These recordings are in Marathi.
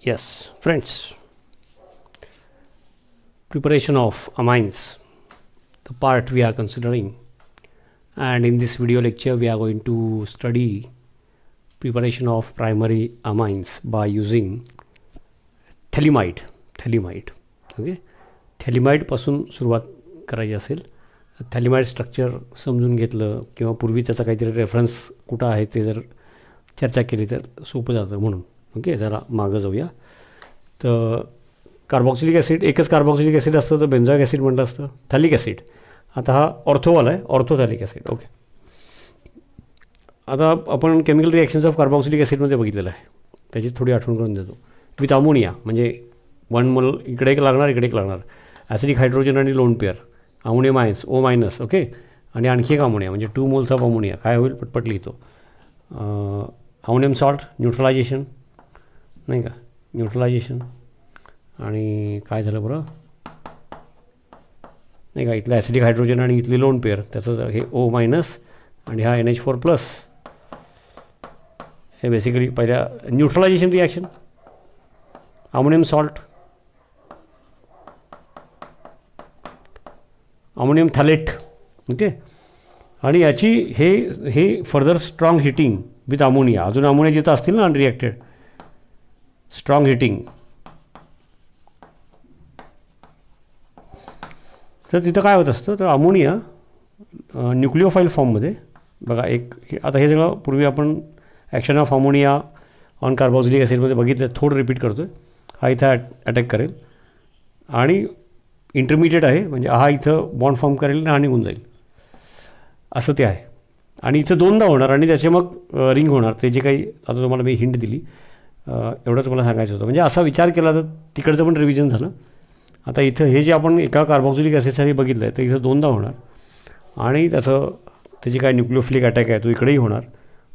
Yes, friends, preparation of amines, the part we are considering, and in this video lecture we are going to study preparation of primary amines by using phthalimide. Okay, थॅलिमाइडपासून सुरुवात करायची असेल, थॅलिमाइड स्ट्रक्चर समजून घेतलं किंवा पूर्वी त्याचा काहीतरी रेफरन्स कुठं आहे ते जर चर्चा केली तर सोपं जातं म्हणून. ओके, जरा मागं जाऊया. तर कार्बॉक्सिलिक ॲसिड, एकच कार्बॉक्सिलिक ॲसिड असतं तर बेन्झॉइक ॲसिड म्हटलं असतं. थॅलिक ॲसिड आता हा ऑर्थोवाला आहे, ऑर्थोथॅलिक ॲसिड. ओके, आता आपण केमिकल रिॲक्शन्स ऑफ कार्बॉक्सिलिक ॲसिडमध्ये बघितलेलं आहे, त्याची थोडी आठवण करून देतो. विथ अमोनिया म्हणजे 1 मोल इकडे एक लागणार, इकडे एक लागणार, ॲसिडिक हायड्रोजन आणि lone pair, ammonium ions O minus. Okay, आणि आणखी एक अमोनिया म्हणजे 2 मोल्स ऑफ अमोनिया. काय होईल पटपट लिहितो. अमोनियम सॉल्ट न्यूट्रलायझेशन, नाही का, न्यूट्रलायझेशन. आणि काय झालं बरं, नाही का, इथलं ॲसिडिक हायड्रोजन आणि इथली लोन पेअर, त्याचं हे O मायनस आणि हा NH4 प्लस. हे बेसिकली पहिल्या neutralization reaction. Ammonium salt, ammonium phthalate. Okay, आणि याची हे further strong heating with ammonia, अजून अमोनिया जिथं असतील ना अनरिॲक्टेड, स्ट्रॉंग हिटिंग, तर तिथं काय होत असतं, तर अमोनिया न्यूक्लिओफाईल फॉर्ममध्ये बघा एक आता हे सगळं पूर्वी आपण action of ammonia on carboxylic ॲसिडमध्ये बघितलं, थोडं रिपीट करतो आहे. हा इथं अटॅक करेल आणि इंटरमिडिएट आहे म्हणजे हा इथं बॉन्ड फॉर्म करेल आणि हा निघून जाईल, असं ते आहे. आणि इथं दोनदा होणार आणि त्याचे मग रिंग होणार. ते जे काही आता तुम्हाला मी हिंट दिली, एवढंच मला सांगायचं होतं. म्हणजे असा विचार केला तर तिकडचं पण रिव्हिजन झालं. आता इथं हे जे आपण एका कार्बॉक्सिलिक ॲसिडसाठी बघितलं आहे तर इथं दोनदा होणार आणि त्याची काय न्यूक्लिओफिलिक अटॅक आहे तो इकडेही होणार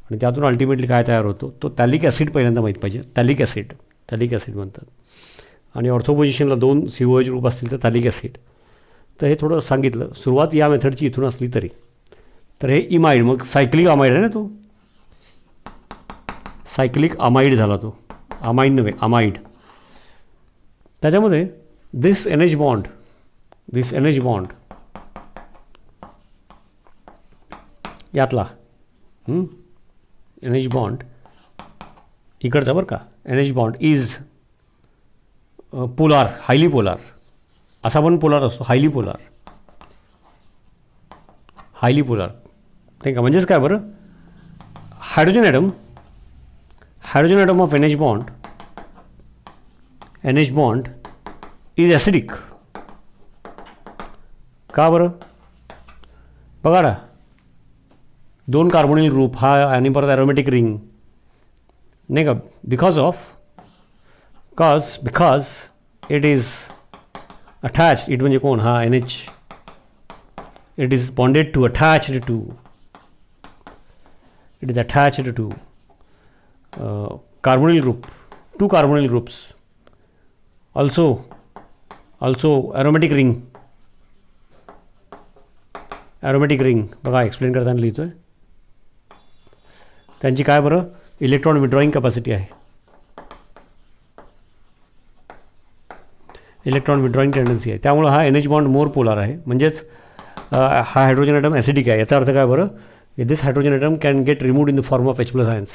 आणि त्यातून अल्टिमेटली काय तयार होतो तो थॅलिक ॲसिड पहिल्यांदा माहीत पाहिजे. थॅलिक ॲसिड म्हणतात. आणि ऑर्थो पोझिशनला 2 COH ग्रुप असतील तर थॅलिक ॲसिड. तर हे थोडं सांगितलं. सुरुवात या मेथडची इथून असली तरी, तर हे इमाइड, मग सायक्लिक अमाइड आहे ना, तो सायक्लिक अमाइड झाला, तो अमाइड नव्हे, अमाइड. त्याच्यामध्ये दिस NH बॉन्ड यातला NH बॉन्ड इकडचा बरं का, NH bond is polar, highly polar. असा पण पोलार असतो, हायली पोलार नाही का. म्हणजेच काय बरं, hydrogen atom of NH bond is acidic. का बरं बघा ना, 2 कार्बोनिल ग्रुप हा आणि परत ॲरोमॅटिक रिंग, नाही का, because it is attach. It म्हणजे कोण, हा NH. It is bonded to attached to carbonyl group, 2 carbonyl groups. also aromatic ring बघा एक्सप्लेन करताना लिहितो आहे. त्यांची काय बरं इलेक्ट्रॉन विड्रॉईंग कॅपॅसिटी आहे, इलेक्ट्रॉन विड्रॉईंग टेंडन्सी आहे. त्यामुळं हा NH बॉन्ड मोर पोलार आहे. म्हणजेच हा हायड्रोजन ॲटम ॲसिडिक आहे. याचा अर्थ काय बरं, this hydrogen atom can get removed in the form of H+ ions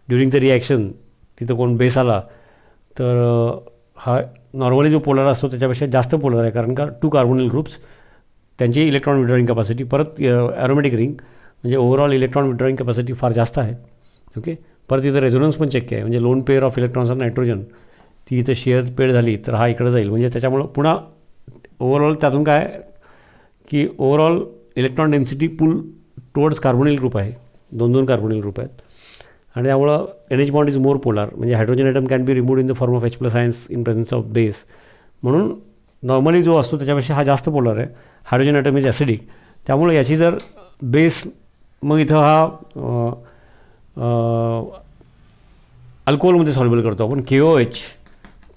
during the reaction. तिथं कोण बेस आला तर हा नॉर्मली जो पोलार असतो त्याच्यापेक्षा जास्त पोलार आहे, कारण का 2 कार्बोनिल ग्रुप्स, त्यांची इलेक्ट्रॉन विड्रॉईंग कॅपॅसिटी, परत ॲरोमॅटिक रिंग म्हणजे ओव्हरऑल इलेक्ट्रॉन विड्रॉईंग कॅपॅसिटी फार जास्त आहे. ओके, परत इथं रेझोनन्स पण चेक आहे, म्हणजे lone pair of electrons of nitrogen ती इथं शेअर पेड झाली तर हा इकडं जाईल. म्हणजे त्याच्यामुळं पुन्हा ओव्हरऑल त्यातून काय की overall electron density pull towards carbonyl group आहे, 2 कार्बोनिल ग्रुप आहेत. आणि त्यामुळं NH bond is more polar, म्हणजे hydrogen atom can be removed in the form of H+ ions in presence of base. म्हणून नॉर्मली जो असतो त्याच्यापेक्षा हा जास्त पोलार आहे. Hydrogen atom is acidic. त्यामुळे याची जर बेस, मग इथं हा अल्कोहोलमध्ये सॉल्युबल करतो आपण,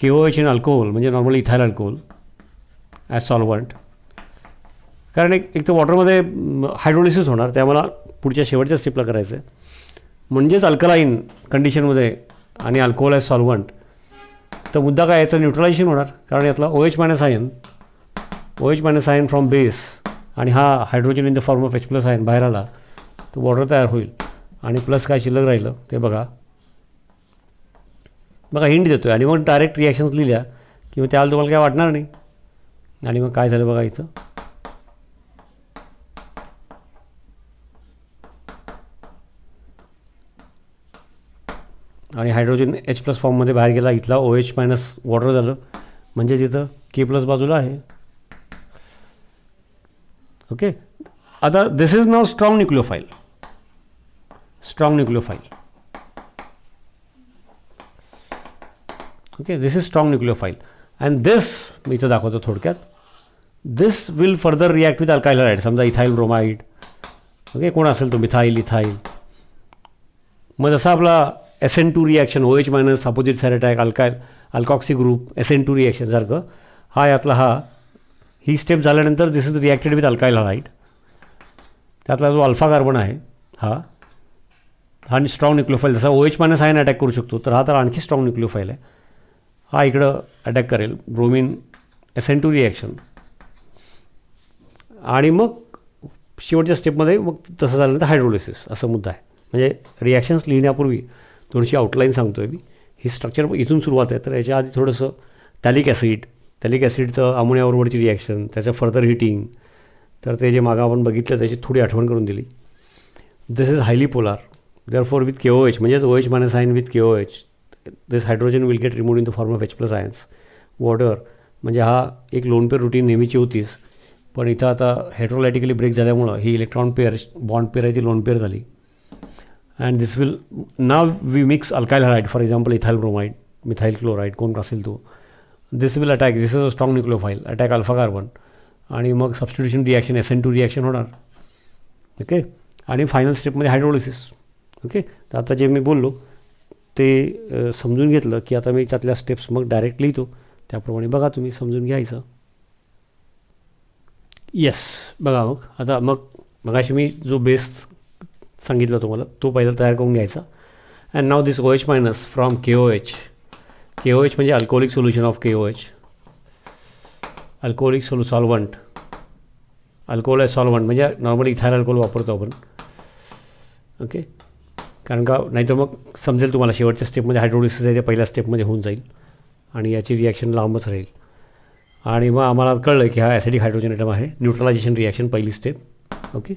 KOH इन अल्कोहोल, म्हणजे normally ethyl alcohol as solvent. कारण एक तर वॉटरमध्ये हायड्रोलिसिस होणार, ते आम्हाला पुढच्या शेवटच्या स्टेपला करायचं आहे. म्हणजेच अल्कलाईन कंडिशनमध्ये आणि अल्कोहोल ॲज सॉल्वंट तर मुद्दा काय याचं न्यूट्रलायझेशन होणार, कारण यातला OH minus ion from base आणि हा hydrogen in the form of H+ ion बाहेर आला तर वॉटर तयार होईल आणि प्लस काय शिल्लक राहिलं ते बघा हिंट देतो आहे. आणि मग डायरेक्ट रिॲक्शन्स लिहिल्या की मग त्याला तुम्हाला काय वाटणार नाही. आणि मग काय झालं बघा इथं, आणि हायड्रोजन H+ फॉर्ममध्ये बाहेर गेला, इथला OH मायनस वॉटर झालं, म्हणजे तिथं K+ बाजूला आहे. ओके, आता this is now strong nucleophile. Okay, this is strong nucleophile and this मी इथं दाखवतो थोडक्यात. This will further react with alkyl hydride. समजा इथाइल ब्रोमाइड, ओके, कोण असेल तो मिथाइल इथाइल. मग जसा आपला SN2 reaction OH minus opposite side attack alkoxy group SN2 reaction सारखं हा यातला ही स्टेप झाल्यानंतर this is reacted with alkyl hydride. त्यातला जो अल्फा कार्बन आहे हा स्ट्रॉंग न्यूक्लिओफाईल. जसा OH मायनस आयन अटॅक करू शकतो तर हा तर आणखी स्ट्रॉंग न्यूक्लिओफाईल आहे. हा इकडं अटॅक करेल ब्रोमीन SN2 रिॲक्शन. आणि मग शेवटच्या स्टेपमध्ये मग तसं झाल्यानंतर हायड्रोलिसिस असा मुद्दा आहे. म्हणजे रिॲक्शन्स लिहिण्यापूर्वी थोडीशी आउटलाईन सांगतो आहे मी. ही स्ट्रक्चर इथून सुरुवात आहे. तर याच्या आधी थोडंसं टॅलिक ॲसिडचं अमोनियाबरोबरची रिॲक्शन, त्याचं फर्दर हिटिंग, तर ते जे मागं आपण बघितलं त्याची थोडी आठवण करून दिली. This is highly polar therefore with KOH, म्हणजेच OH minus ion with KOH. This hydrogen will get removed in the form of H+ ions. Water म्हणजे हा एक लोन पेअर रुटीन नेहमीची होतीच, पण इथं आता हेट्रोलायटिकली ब्रेक झाल्यामुळं ही इलेक्ट्रॉन पेअर बॉन्ड पेअर आहे ती लोन पेअर झाली. And this will now we mix alkyl hydride, for example ethyl bromide, methyl chloride, कोण असेल तो. This will attack, this is a strong nucleophile, attack alpha carbon. आणि मग सबस्टिट्यूशन रिॲक्शन SN2 रिॲक्शन होणार. ओके, आणि फायनल स्टेपमध्ये हायड्रोलिसिस. ओके, तर आता जे मी बोललो ते समजून घेतलं की आता मी त्यातल्या स्टेप्स मग डायरेक्ट लिहितो, त्याप्रमाणे बघा तुम्ही समजून घ्यायचं. येस, बघा मगाशी मी जो बेस सांगितलं तुम्हाला तो पहिला तयार करून घ्यायचा. And now this OH minus from KOH म्हणजे alcoholic solution of KOH, alcoholic solvent. Alcohol आहे सॉल्वंट, म्हणजे नॉर्मली इथाइल अल्कोहोल वापरतो आपण. ओके, कारण का नाही तर मग समजेल तुम्हाला शेवटच्या स्टेपमध्ये हायड्रोलिसिस आहे ते पहिल्या स्टेपमध्ये होऊन जाईल आणि याची रिॲक्शन लांबच राहील. आणि मग आम्हाला कळलं की हा ॲसिडिक हायड्रोजन ॲटम आहे. न्यूट्रलायझेशन रिॲक्शन पहिली step. Okay,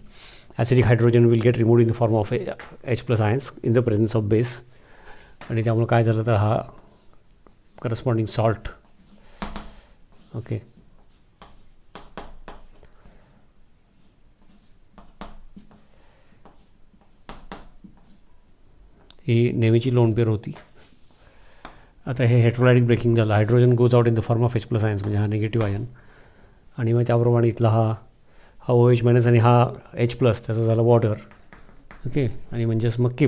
acidic hydrogen will get removed in the form of H+ ions in the presence of base. आणि त्यामुळे काय झालं तर हा करस्पॉन्डिंग सॉल्ट. ओके, ही नेहमीची लोन पेअर होती. आता हे हेट्रोलायटिक ब्रेकिंग झालं, hydrogen goes out in the form of H+ ions, म्हणजे हा निगेटिव्ह आयन. आणि मग त्याप्रमाणे इथला हा OH मायनस आणि हा H+, त्याचा झाला वॉटर. ओके, आणि म्हणजेच मग K+.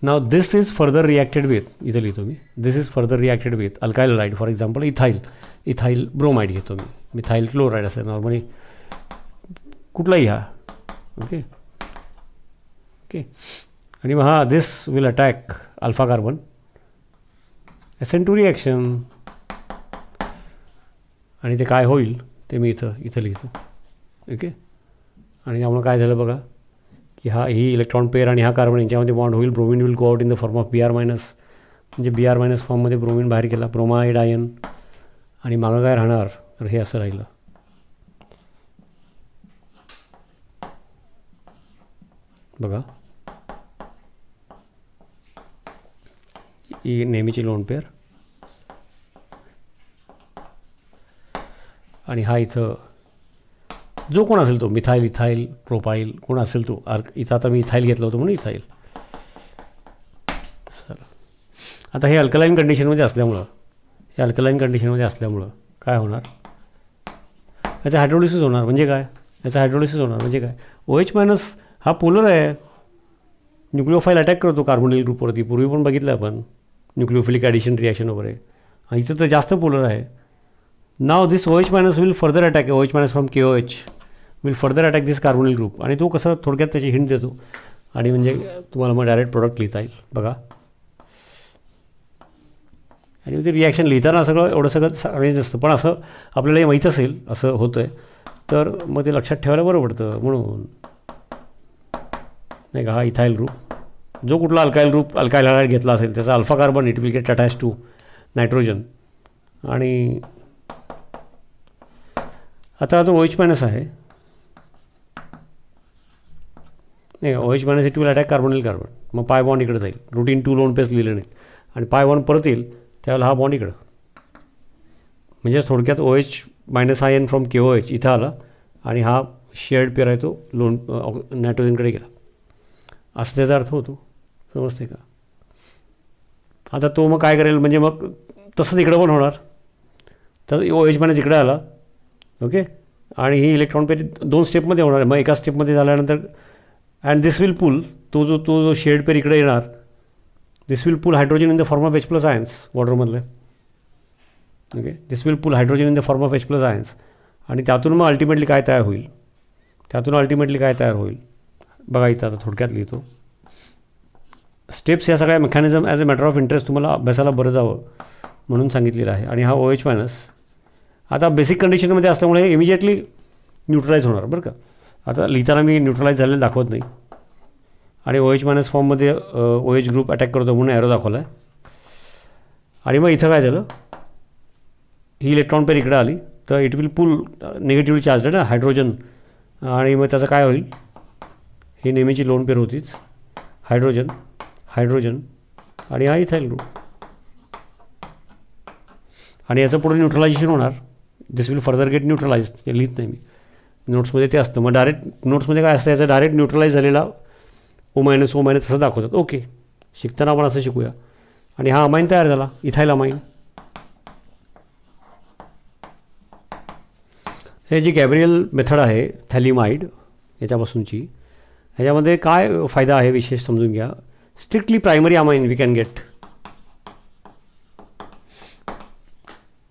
Now this is further reacted with, इथं लिहितो मी, this is further reacted with alkyl hydride. For example ethyl bromide घेतो मी, मिथाइल क्लोराइड असेल नॉर्मली कुठलाही हा. ओके, आणि मग हा this will attack alpha carbon SN2 reaction. आणि ते काय होईल ते मी इथं लिहितो. ओके, आणि त्यामुळे काय झालं बघा की ही इलेक्ट्रॉन पेअर आणि हा कार्बन यांच्यामध्ये बॉन्ड होईल. Bromine will go out in the form of Br minus, म्हणजे Br मायनस फॉर्ममध्ये ब्रोमिन बाहेर गेला, ब्रोमाइड आयन. आणि मागं काय राहणार तर हे असं राहिलं. बघा ही नेहमीची लोन पेअर. आणि हा इथं जो कोण असेल तो मिथाइल इथाइल प्रोपाईल कोण असेल तो. इथं आता मी इथाइल घेतलं होतं म्हणून इथाइल. चला, आता हे अल्कलाईन कंडिशनमध्ये असल्यामुळं काय होणार, याचं हायड्रोलिसिस होणार. म्हणजे काय, OH मायनस हा पोलर आहे, न्यूक्लिओफाईल अटॅक करतो कार्बोनिल ग्रुपवरती. पूर्वी पण बघितलं आपण न्यूक्लिओफिलिक ॲडिशन रिॲक्शन वगैरे. आणि इथं तर जास्त पोलर आहे. Now this OH minus will further attack, OH minus from KOH will further attack this carbonyl group. आणि तो कसं थोडक्यात त्याची हिंट देतो. आणि म्हणजे तुम्हाला मग डायरेक्ट प्रोडक्ट लिहिता येईल. बघा आणि ते रिॲक्शन लिहिताना सगळं एवढं सगळं अरेंज नसतं, पण असं आपल्याला हे माहीत असेल असं होतं आहे तर मग ते लक्षात ठेवायला बरं पडतं. म्हणून नाही का, हा इथाईल ग्रुप, जो कुठला अल्काईल हॅलाइड घेतला असेल त्याचा alpha carbon it will get attach to nitrogen. आणि आता तो OH मायनस आहे, नाही OH minus it will attack carbonyl carbon, मग पाय बॉन्ड इकडे जाईल. रुटीन 2 लोन पेअर्स लिहिले नाहीत आणि पाय बॉन्ड परत येईल त्यावेळेला हा बॉन्ड इकडं. म्हणजे थोडक्यात OH minus ion from KOH इथं आला आणि हा शेअर्ड पेअर आहे तो लोन नायट्रोजनकडे गेला, असं त्याचा अर्थ होतो. समजते का? आता तो मग काय करेल, म्हणजे मग तसंच इकडं पण होणार. तर OH मायनस इकडे आला, ओके, आणि ही इलेक्ट्रॉन पेअर 2 स्टेपमध्ये होणार आहे. मग एका स्टेपमध्ये झाल्यानंतर अँड दिस विल पुल, तो जो शेड पेअर इकडे येणार, this will pull hydrogen in the form of H+ ions वॉटरमधले. Okay, this will pull hydrogen in the form of H+ ions. आणि त्यातून मग अल्टिमेटली काय तयार होईल, बघा इथं आता थोडक्यात लिहितो. स्टेप्स या सगळ्या mechanism as a matter of interest तुम्हाला अभ्यासाला बरं जावं म्हणून सांगितलेलं आहे. आणि हा OH मायनस आता बेसिक कंडिशनमध्ये असल्यामुळे इमिजिएटली न्यूट्रलाइज होणार बरं का. आता लिहिताना मी न्यूट्रलाइज झालेलं दाखवत नाही. आणि OH मायनस फॉर्ममध्ये OH ग्रुप अटॅक करतो म्हणून ॲरो दाखवला आहे. आणि मग इथं काय झालं, ही इलेक्ट्रॉन पेअर इकडे आली तर it will pull negatively charge ना हायड्रोजन. आणि मग त्याचं काय होईल, ही नेहमीची लोन पेअर होतीच, हायड्रोजन आणि हा इथाईल ग्रुप. आणि याचं पुढे न्यूट्रलायझेशन होणार. दिस विल फर्दर गेट न्यूट्रलाइज. ते लिहित नाही मी, नोट्समध्ये ते असतं. मग डायरेक्ट नोट्समध्ये काय असतं, याचं डायरेक्ट न्यूट्रलाइज झालेला O मायनस असं दाखवतात. ओके, शिकताना आपण असं शिकूया. आणि हा अमाईन तयार झाला, इथाईल अमाईन. हे जी गॅब्रियल मेथड आहे थॅलिमाइड याच्यापासूनची, ह्याच्यामध्ये काय फायदा आहे विशेष समजून घ्या. Strictly primary amine we can get.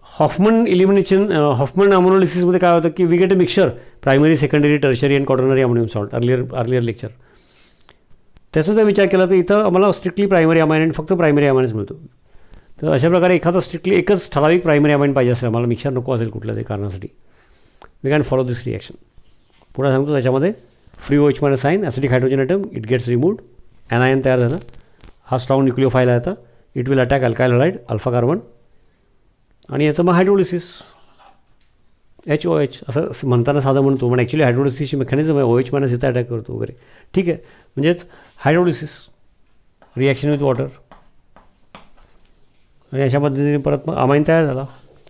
Hofmann अमोनोलिसिसमध्ये काय होतं की we get a mixture primary, secondary, tertiary and quaternary ammonium salt. Earlier lecture त्याचा जर विचार केला तर इथं आम्हाला स्ट्रिक्टली प्रायमरी अमाईन आणि फक्त प्रायमरी अमाईनच मिळतो. तर अशा प्रकारे एखादं स्ट्रिक्टली एकच ठराविक प्रायमरी अमाईन पाहिजे असेल आम्हाला, मिक्सचर नको असेल कुठल्या तरी कारणासाठी, we can follow this reaction. पुढे सांगतो त्याच्यामध्ये free OH minus sign, acidic hydrogen atom, it gets removed, anion तयार झाला. हा स्ट्रॉंग न्यूक्लिओफाईल आहे. आता it will attack alkyl halide alpha carbon. आणि याचं मग हायड्रोलिसिस HOH असं म्हणताना साधं म्हणतो, पण ॲक्च्युली हायड्रोलिसिसची मेकॅनिझम आहे. OH मायनस इथं अटॅक करतो वगैरे, ठीक आहे. म्हणजेच हायड्रोलिसिस रिॲक्शन विथ वॉटर. आणि अशा पद्धतीने परत मग अमाईन तयार झाला.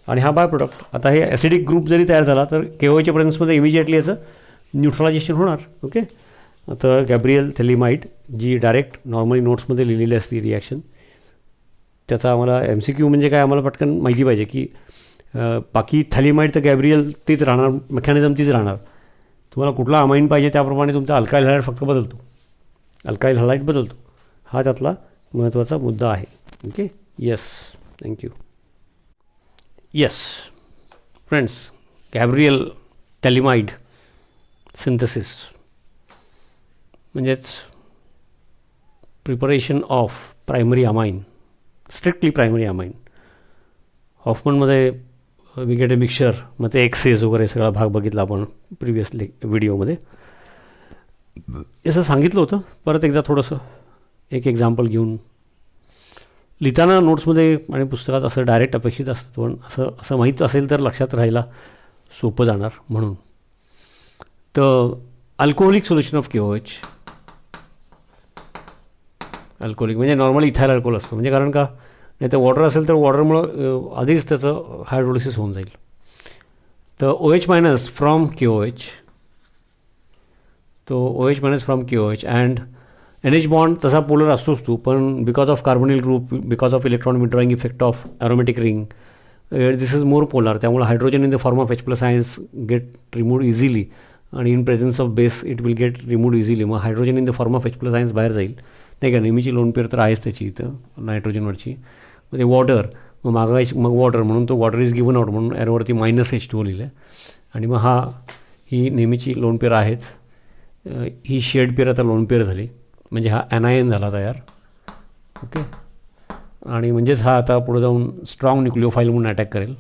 आणि हा बाय प्रोडक्ट. आता हे ॲसिडिक ग्रुप जरी तयार झाला तर KOHच्या प्रेझेन्समध्ये इमिजिएटली याचं न्यूट्रलायझेशन होणार. ओके, आता गॅब्रियल थॅलिमाइड जी डायरेक्ट नॉर्मली नोट्समध्ये लिहिलेली असते रिॲक्शन, त्याचा आम्हाला MCQ म्हणजे काय आम्हाला पटकन माहिती पाहिजे की बाकी थॅलिमाइड तर गॅब्रियल तीच राहणार, मेकॅनिझम तीच राहणार. तुम्हाला कुठला अमाईन पाहिजे त्याप्रमाणे तुमचा अल्काईल हॅलाइड फक्त बदलतो, अल्काईल हॅलाइड बदलतो. हा त्यातला महत्त्वाचा मुद्दा आहे. Okay, yes, thank you. Yes friends, Gabriel phthalimide synthesis म्हणजेच preparation of primary amine, strictly primary amine. हॉफमनमध्ये वी गेट अ मिक्सचर, मग ते एक्सेस वगैरे सगळा भाग बघितला आपण प्रिव्हियस व्हिडिओमध्ये. असं सांगितलं होतं. परत एकदा थोडंसं एक एक्झाम्पल घेऊन लिहिताना नोट्समध्ये आणि पुस्तकात असं डायरेक्ट अपेक्षित असतं, पण असं माहीत असेल तर लक्षात राहायला सोपं जाणार म्हणून. तर alcoholic solution of KOH, alcoholic म्हणजे नॉर्मली इथाईल अल्कोहोल असतो. म्हणजे कारण का, नाही तर वॉटर असेल तर वॉटरमुळं आधीच त्याचं हायड्रोलिसिस होऊन जाईल. तर OH मायनस फ्रॉम KOH, तो OH minus from KOH and NH bond तसा पोलर असतोच तो, पण because of carbonyl group, because of electron withdrawing effect of aromatic ring, this is more polar. त्यामुळे hydrogen in the form of H+ ions get removed easily आणि in presence of base it will get removed easily. मग hydrogen in the form of H+ ions बाहेर जाईल, नाही का. नेहमीची लोन पेअर तर आहेच त्याची इथं नायट्रोजनवरची. मग ते वॉटर, मग मागायची मग वॉटर म्हणून तो वॉटर इज गिवन आउट म्हणून ॲरोवरती -H2O लिहिलं आहे. आणि मग ही नेहमीची लोन पेअर आहेच. ही शेड पेअर आता लोन पेअर झाली, म्हणजे हा ॲनायन झाला तयार. ओके, आणि म्हणजेच हा आता पुढे जाऊन स्ट्रॉंग न्यूक्लिओफाईल म्हणून अटॅक करेल.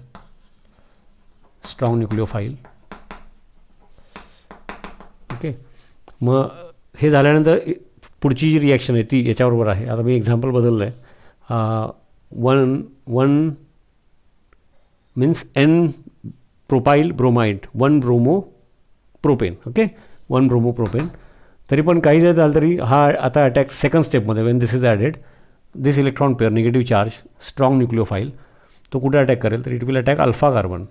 Strong nucleophile. ओके. मग हे झाल्यानंतर पुढची जी रिॲक्शन आहे ती याच्याबरोबर आहे. आता मी एक्झाम्पल बदललं आहे. One means N propyl bromide, 1 bromo propane. Okay, 1 bromo propane. तरी पण काही जर झालं तरी हा आता अटॅक सेकंड स्टेपमध्ये when this is added, this electron pair negative charge strong nucleophile तो कुठे अटॅक करेल, तर it will attack alpha carbon.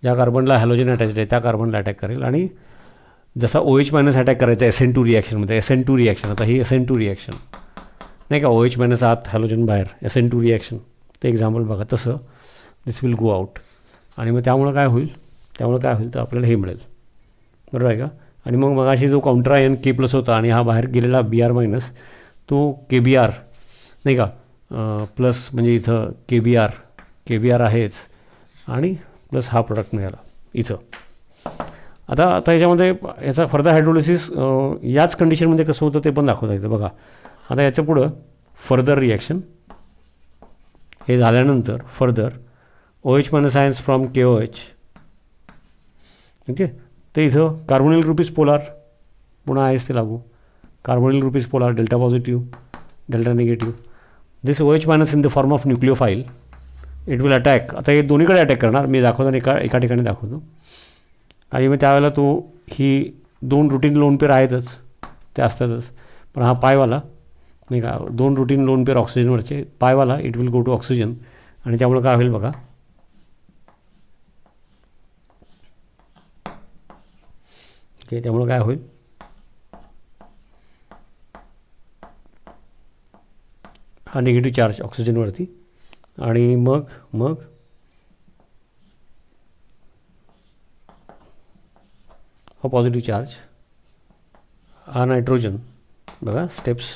ज्या कार्बनला हॅलोजन अटॅच आहे त्या कार्बनला अटॅक करेल. आणि जसा OH मायनस अटॅक करायचा SN2 रिॲक्शनमध्ये, SN2 रिॲक्शन, आता ही SN2 रिॲक्शन नाही का, OH मायनस आत हॅलोजन बाहेर, SN2 रिॲक्शन ते एक्झाम्पल बघा. तसं दिस विल गो आउट. आणि मग त्यामुळं काय होईल तर आपल्याला हे मिळेल. बरोबर आहे का. आणि मग अशी जो काउंटर आयन K+ होता आणि हा बाहेर गेलेला Br मायनस तो KBr नाही का प्लस, म्हणजे इथं KBr आहेच आणि प्लस हा प्रोडक्ट मिळाला इथं. आता याच्यामध्ये याचा फर्दर हायड्रोलिसिस याच कंडिशनमध्ये कसं होतं ते पण दाखवता येतं बघा. आता याच्या पुढं फर्दर रिॲक्शन हे झाल्यानंतर further OH minus ions from KOH. Okay, ते इथं कार्बोनिल ग्रुप इज पोलार, पुन्हा आहेच ते लागू. Carbonyl group is polar, delta positive, delta negative. This OH minus in the form of nucleophile it will attack. आता हे दोन्हीकडे अटॅक करणार, मी दाखवताना एका ठिकाणी दाखवतो. आणि मग त्यावेळेला तो ही 2 रुटीन लोन पेअर आहेतच, ते असतातच. पण हा पायवाला नाही का, 2 रुटीन लोन पेअर ऑक्सिजनवरचे, पायवाला it will go to oxygen. आणि त्यामुळे काय होईल बघा, ओके, त्यामुळे काय होईल, हा निगेटिव्ह चार्ज ऑक्सिजनवरती आणि मग हा पॉझिटिव्ह चार्ज, हा नायट्रोजन. बघा स्टेप्स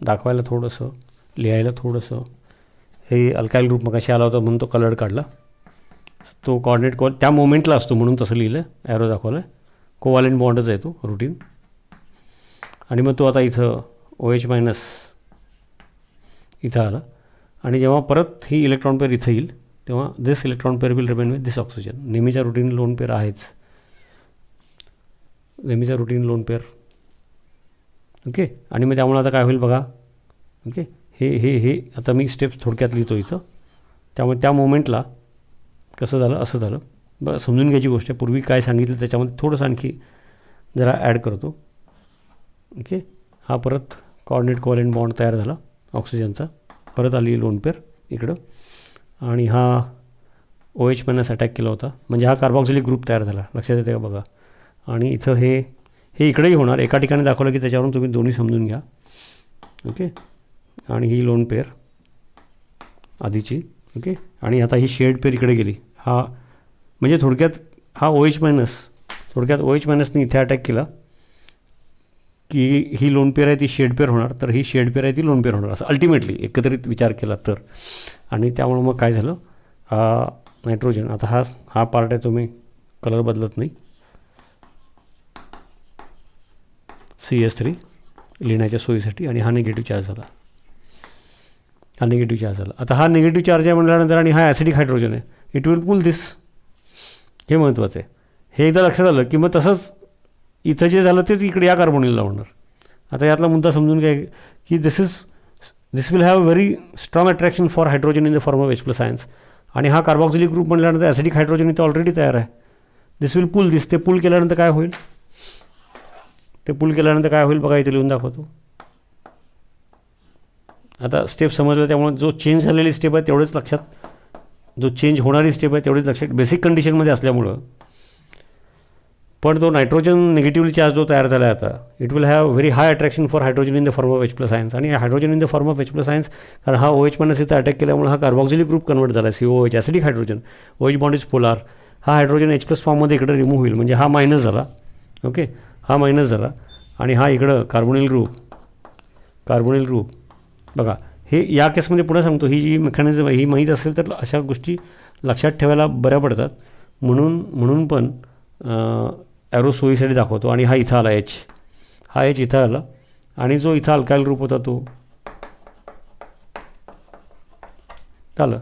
दाखवायला थोडंसं, लिहायला थोडंसं. हे अल्काईल ग्रुप मग कशी आला होता म्हणून तो कलर काढला, तो कॉर्डिनेट त्या मोमेंटला असतो म्हणून तसं लिहिलं, ॲरो दाखवलं आहे. कोव्हॅलेंट बॉन्डच आहे तो रुटीन. आणि मग तो आता इथं OH मायनस इथं आला. आणि जेव्हा परत ही इलेक्ट्रॉन पेअर इथं येईल तेव्हा this electron pair will remain with this oxygen. नेहमीचा रुटीन लोन पेअर आहेच, नेहमीचा रुटीन लोन पेअर. ओके. आणि मग त्यामुळे आता काय होईल बघा, ओके, हे आता मी स्टेप्स थोडक्यात लिहितो इथं. त्यामुळे त्या मोमेंटला कसं झालं, असं झालं. बरं, समजून घ्यायची गोष्ट आहे. पूर्वी काय सांगितलं त्याच्यामध्ये थोडंसं आणखी जरा ॲड करतो. ओके. हा परत कॉर्डिनेट कोव्हॅलेंट बॉन्ड तयार झाला ऑक्सिजनचा, परत आली लोन पेअर इकडं. आणि हा OH मायनस अटॅक केला होता, म्हणजे हा कार्बॉक्सिलिक ग्रुप तयार झाला, लक्षात येते का बघा. आणि इथं हे इकडेही होणार, एका ठिकाणी दाखवलं की त्याच्यावरून तुम्ही दोन्ही समजून घ्या. ओके. आणि ही लोन पेअर आधीची. ओके. आणि आता ही शेड पेअर इकडे गेली. हा म्हणजे थोडक्यात हा OH मायनसने इथे अटॅक केला की ही लोन पेअर आहे ती शेड पेअर होणार, तर ही शेड पेअर आहे ती लोन पेअर होणार, असं अल्टिमेटली एकत्रित विचार केला तर. आणि त्यामुळे मग काय झालं, हा नायट्रोजन, आता हा पार्ट आहे, तुम्ही कलर बदलत नाही, CS3 लिहिण्याच्या सोयीसाठी. आणि हा निगेटिव्ह चार्ज झाला, आता हा निगेटिव्ह चार्ज आहे म्हटल्यानंतर आणि हा ॲसिडिक हायड्रोजन आहे, इट विल पुल दिस. हे महत्त्वाचं आहे. हे एकदा लक्षात आलं की मग तसंच इथं जे झालं तेच इकडे या कार्बोनिलला होणार. आता यातला मुद्दा समजून घ्या की this will have very strong attraction for hydrogen in the form of H+ ions. आणि हा कार्बॉक्सिलिक ग्रुप म्हटल्यानंतर ॲसिडिक हायड्रोजन इथं ऑलरेडी तयार आहे. This will pull this. ते पुल केल्यानंतर काय होईल, बघा इथे लिहून दाखवतो. आता स्टेप समजलं, त्यामुळे जो चेंज झालेली स्टेप आहे तेवढेच लक्षात, जो चेंज होणारी स्टेप आहे तेवढीच लक्षात, बेसिक कंडिशनमध्ये असल्यामुळं. पण तो नायट्रोजन निगेटिव्हली चार्ज जो तयार झाला आहे आता, it will have very high attraction for hydrogen in the form of H+ ions. आणि hydrogen in the form of H+ ions, कारण हा OH मायनस इथं अटॅक केल्यामुळे हा कार्बॉक्सिलिक ग्रुप कन्वर्ट झाला, COOH acidic hydrogen. OH bond is polar. हा हायड्रोजन H+ फॉर्ममध्ये इकडे रिमूव्ह होईल, म्हणजे हा मायनस झाला. ओके. हा मायनस झाला आणि हा इकडं कार्बोनिल ग्रुप बघा. हे या केसमध्ये पुढे सांगतो, ही जी मेकॅनिझम ही माहीत असेल तर अशा गोष्टी लक्षात ठेवायला बऱ्या पडतात. म्हणून पण ॲरो सोयीसाठी दाखवतो. आणि हा इथं आला H इथं आला. आणि जो इथं अल्काईल ग्रुप होता तो झालं.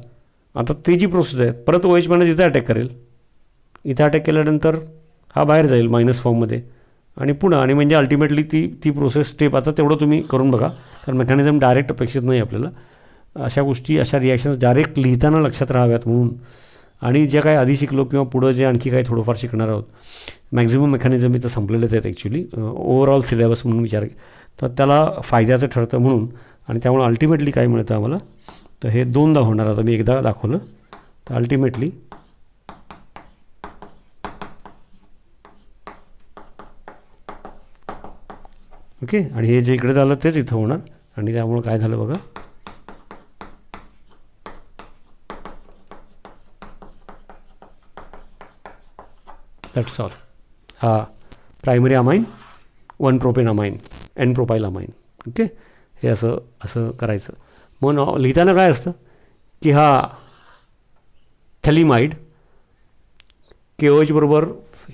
आता ती जी प्रोसेस आहे परत OH मायनस इथं अटॅक करेल, इथं अटॅक केल्यानंतर हा बाहेर जाईल मायनस फॉर्ममध्ये आणि पुन्हा आणि म्हणजे अल्टिमेटली ती प्रोसेस स्टेप आता तेवढं तुम्ही करून बघा, कारण मेकॅनिझम डायरेक्ट अपेक्षित नाही आपल्याला. अशा गोष्टी अशा रिॲक्शन्स डायरेक्ट लिहिताना लक्षात राहाव्यात म्हणून. आणि जे काही आधी शिकलो किंवा पुढं जे आणखी काही थोडंफार शिकणार आहोत, मॅक्झिमम मेकॅनिझम इथं संपलेलेच आहेत ॲक्च्युली, ओव्हरऑल सिलेबस म्हणून विचार तर त्याला फायद्याचं ठरतं म्हणून. आणि त्यामुळे अल्टिमेटली काय मिळतं आम्हाला, तर हे दोनदा होणार. आता मी एकदा दाखवलं तर अल्टिमेटली ओके, आणि हे जे इकडे झालं तेच इथं होणार. आणि त्यामुळं काय झालं बघा, दॅट्स ऑल. हा primary amine, 1 propane amine, N propyl amine. Okay, हे असं असं करायचं. मग लिहिताना काय असतं की हा थॅलिमाइड KOH बरोबर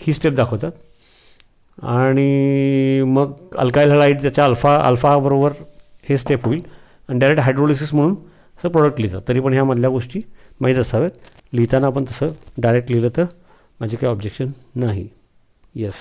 ही स्टेप दाखवतात आणि मग अल्काइल हॅलाइड त्याच्या अल्फा बरोबर हे स्टेप होईल आणि डायरेक्ट हायड्रोलिसिस म्हणून असं प्रोडक्ट लिहितात. तरी पण ह्या मधल्या गोष्टी माहीत असाव्यात. लिहिताना आपण तसं डायरेक्ट लिहिलं तर माझे काही ऑब्जेक्शन नाही. येस.